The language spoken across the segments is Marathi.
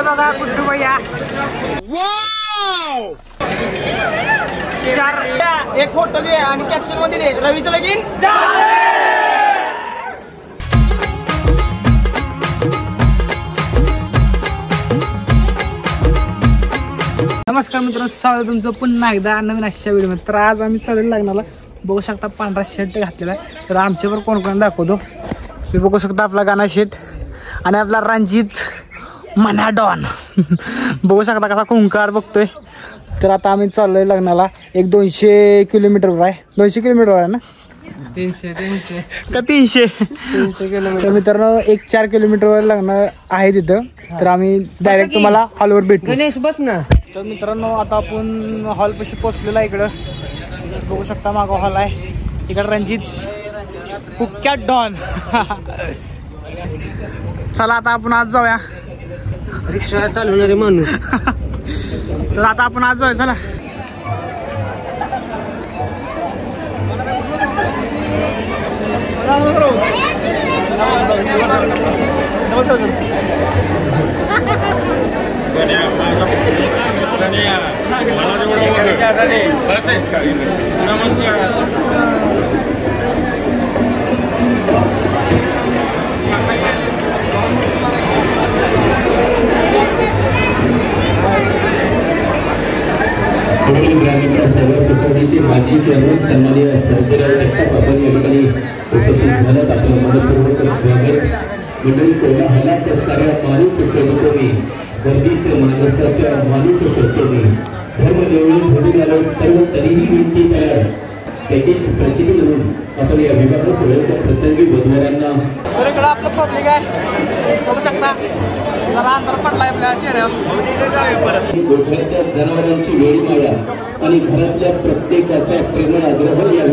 बघा गुड्डू भैया एक फोटो दे आणि कॅप्शन मध्ये दे रवीचं लगीन नमस्कार मित्रांनो, स्वागत तुमचं पुन्हा एकदा नवीन अशा व्हिडिओ मध्ये। तर आज आम्ही चालू लागणारा बघू शकता पांढरा शर्ट घातलेला आहे। तर आमच्यावर कोण कोण दाखवतो ते बघू शकता, आपला गाणा शेट आणि आपला रणजित मना डॉन बघू शकता कसा कुंकार बघतोय। तर आता आम्ही चाललोय लग्नाला, एक 200 किलोमीटरवर आहे, 200 किलोमीटर आहे ना, 300 का 300 किलोमीटर। मित्रांनो एक 4 किलोमीटरवर लग्न आहे तिथं। तर आम्ही डायरेक्ट तुम्हाला हॉलवर भेटू। गणेश बस ना। तर मित्रांनो आता आपण हॉल पाशी पोहोचलेला आहे। इकडं बघू शकता मागं हॉल आहे, इकडे रणजित कुक्या डॉन चला आता आपण आज जाऊया, रिक्षा चालवणारे माणूस तर आता आपण आज जाऊया, चला। ग्रामीण सर्व सोसायटीचे माजी चेअरमन सन्माननीय सर्जेराव जगताप आपण या ठिकाणी उपस्थित झालात। आपलं मनपूर्वक स्वागत। मंडळी कोलाहलात साऱ्या माणूस शोधतो मी, गर्दीत माणसाच्या माणूस शोधतो मी, धर्मदेवळी भरून आलो सर्व तरीही विनंती करा, त्याचीच प्रचिती म्हणून आपण या विवाह सोहळ्याच्या प्रसंगी वधूवरांना आपलं पब्लिक आहे बघू शकता, जरा अंतर पडलाय आपल्या चेहऱ्यावर। गोठ्यातल्या जनावरांची वेडी माया आणि घरातल्या प्रत्येकाचा प्रेमळ आग्रह या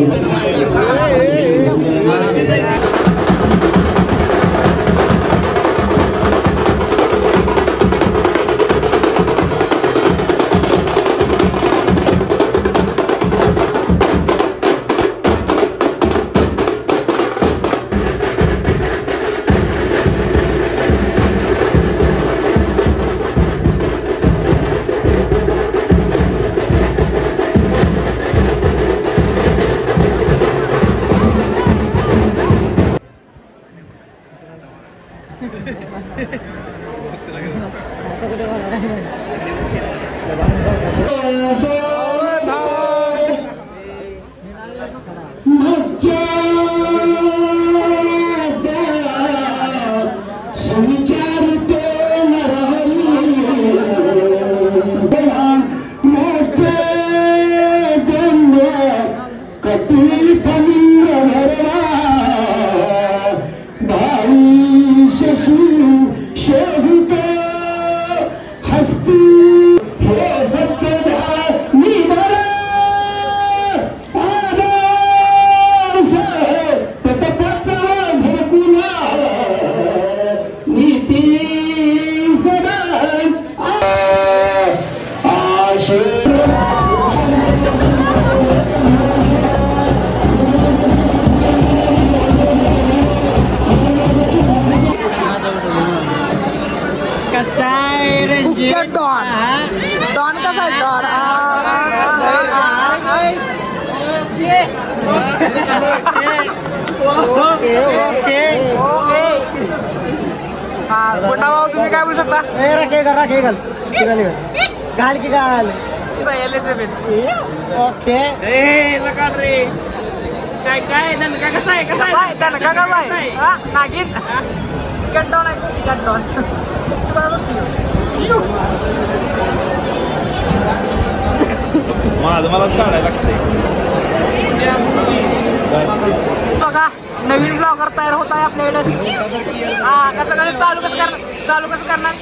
तुम्ही काय बोलू शकता? घाल की घाल ओके रे काय काय दणका कसा आहे, कसा आहे दणका कसा आहे नागिन कंटॉन आहे कंटॉन मला चालायला लागते बघा। नवीन ब्लॉगर तयार होत आहे आपल्याकडे। हा कसं कसं चालू कसं करणार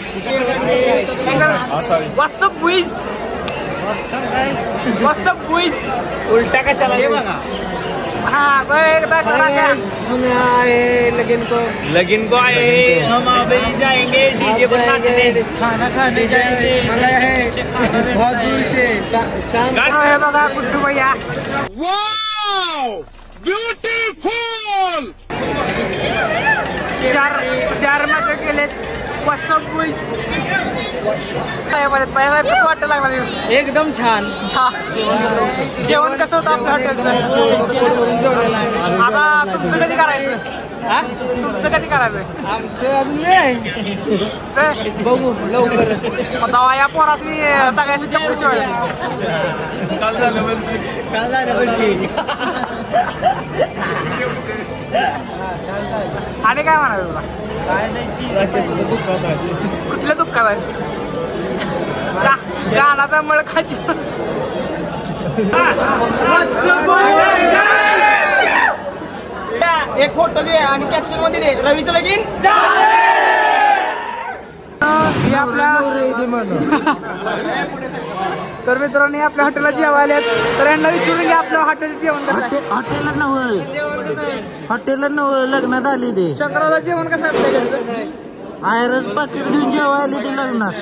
व्हॉट्सअप बुईज उलटा कशाला हे बघा। हाँ हम आए लगन को आए, हम अभी जाएंगे डीजे पर नाचने, खाना खाने जाएंगे बहुत दूर से। बघा गुड्डू भैया ब्यूटीफुल चार मजा केलेत। व्हॉट्सअप बुईज कसं वाटतं लागणार? एकदम छान. जेवण कसं होतं आपल्या हॉटेलचं? आता तुमचं कधी करायचं? तुमचं कधी करायचं? आमचं अजून वेळ आहे. बघू लवकरच. आता या पोरासनी सगळ्याची चप्पल शिवायला काल झालं म्हणजे आणि काय म्हणाल तुला? काय नाही कुठल्या दुःखात आहे? गाणाचा मळ खाची. एक फोटो घे आणि कॅप्शन मध्ये दे रवीचं लगीन. तर मित्रांनी आपल्या हॉटेलला जेवायला आलेत, तर यांना विचारून घ्या आपल्या हॉटेलचं जेवण कसं आहे? हॉटेलला नव्हतं लग्नात आली ते. शंकराचं जेवण कसं आहे आपल्याकडचं? आयरस पाकिट घेऊन जेवायला ते लग्नात.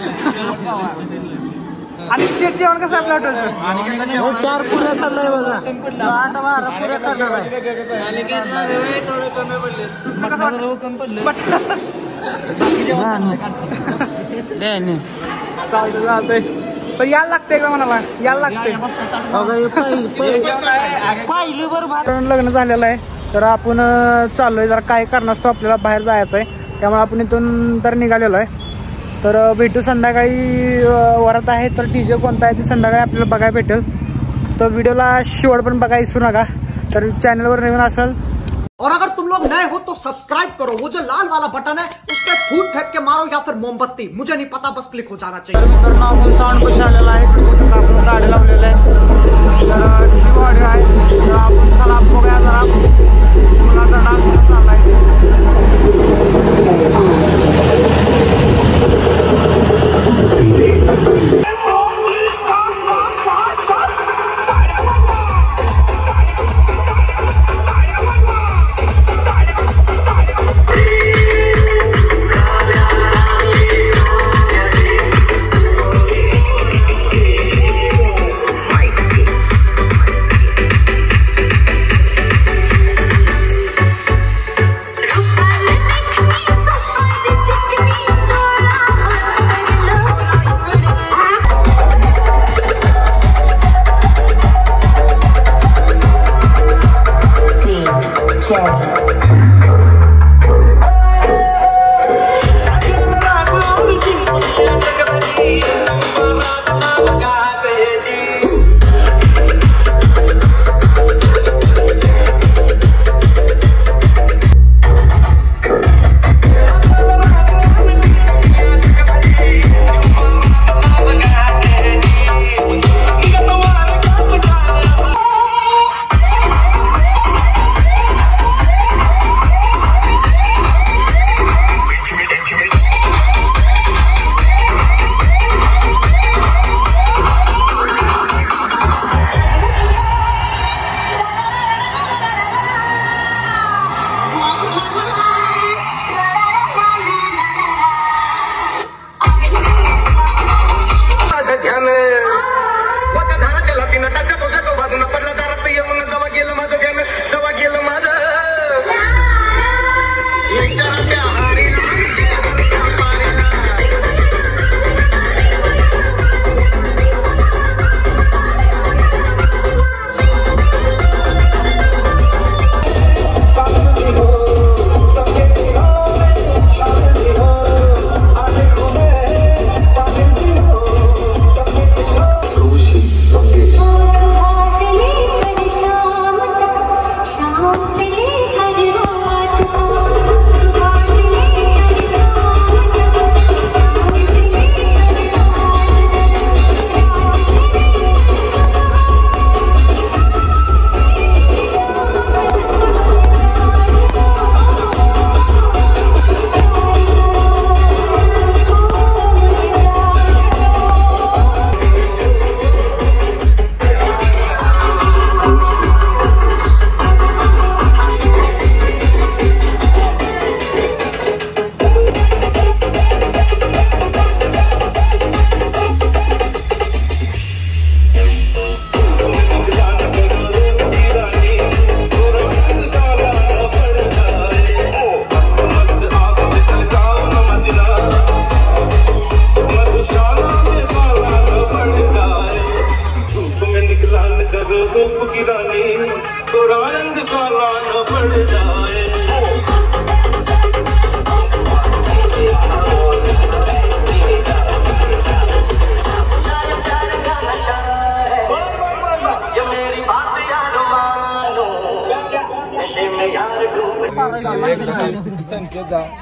आणि शेट जेवण कसं आहे आपल्या हॉटेलचं? 4 पुऱ्या खाल्लाय बघा. 8-12 पुऱ्या खाल्लाय. तुमचं कसं वाटतं? चालतंय पण यायला लागतंय का म्हणाला? यायला लागतंय. पाहिली बरोबर. लग्न झालेलं आहे, तर आपण चाललोय जरा काय कारणास्तव आपल्याला बाहेर जायचं आहे, त्यामुळे आपण इथून तर निघालेलो आहे. तर भेटू संध्याकाळी. वरात आहे तर डीजे कोणता आहे ते संध्याकाळी आपल्याला बघायला भेटेल. तर व्हिडिओला शेवट पण बघायला विसरू नका. तर चॅनलवर नवीन असाल और अगर तुम लोग नए हो तो सब्सक्राइब करो, वो जो लाल वाला बटन है उस पर फूट फेंक के मारो या फिर मोमबत्ती, मुझे नहीं पता, बस क्लिक हो जाना चाहिए. मित्रांनो आपण साऊंड कशी आलेला आहे, आपण गाडी लावलेलं आहे. तर शिवाडी आहे, तर आपण चला बघूया जरा मुलाचा डान्स चाललाय.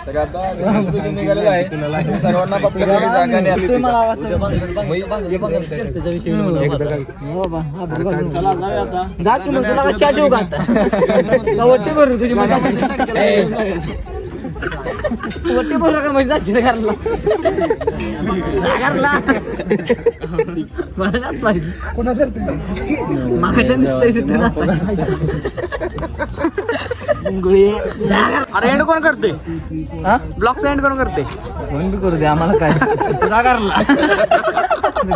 तर आता निघालेला आहे सर्वांना आपल्या जागा जा की मग तुला चहा ठेवू का आता वट्टी भरून तुझी मजा वट्टी भरू का म्हणजे जायची घरला घरला पाहिजे मागाच्या अरे एंड कोण करते ब्लॉगचा एंड कोण करते फोन बी करू दे आम्हाला काय तुझा घरला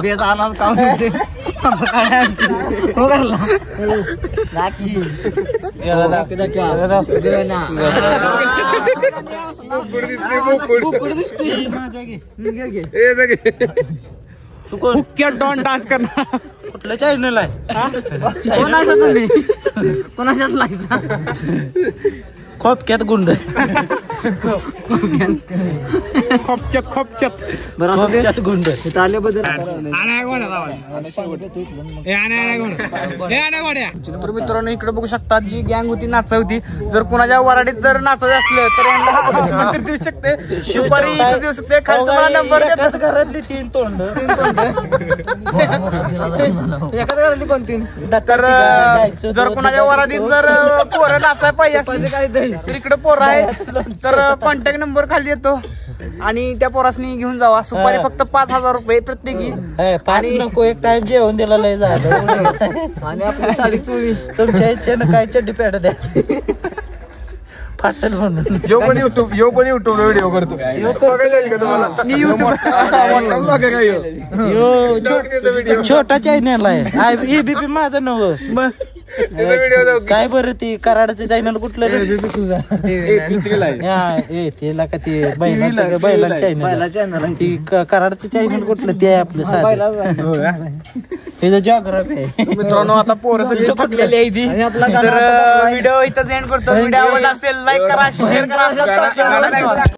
बेस आला काम होते हो करला तू हुक्क्यात डॉन डान्स करणार कुठलं चॅनल आहे कोणाचा तुम्ही कोणाच्याच लायचा खोपक्यात गुंड खोपच्यात बरं गुंड इथं आल्याबद्दल तर मित्रांनो इकडे बघू शकता जी गँग होती नाच होती जर कोणाच्या वराडीत जर नाचायचं असलं तर यांना देऊ शकते सुपारी देऊ शकते खाली तुम्हाला नंबर घरात 3 तोंड एकाच घरातली पण 3 तर जर कोणाच्या वराडीत जर पोरं नाचाय पाहिजे असले काय तर इकडे पोरं आहे तर कॉन्टॅक्ट नंबर खाली येतो आणि त्या पोरासनी घेऊन जावा सुपारी फक्त 5,000 रुपये प्रत्येकी आणि नको एक टाइम जेवण दिला लय झालं आणि आपली साडी चोळी तुमच्या इच्छेनं काय चड्डी पॅड द्या फाटल म्हणून यो पण युट्यूब व्हिडिओ करतो छोटा चॅनल आहे एबीपी माझं नव काय बरं ते कराडचं चॅनल कुठलं त्याला का ते बैलाचं चॅनल आहे ती कराडचं चॅनल कुठलं ते आहे आपलं त्याचं जॉग्राफी आहे मित्रांनो आता पोरं सगळी पटलेली आहे ती तर व्हिडिओ इथं एंड करतो व्हिडिओ आवडला असेल लाईक करा शेअर करा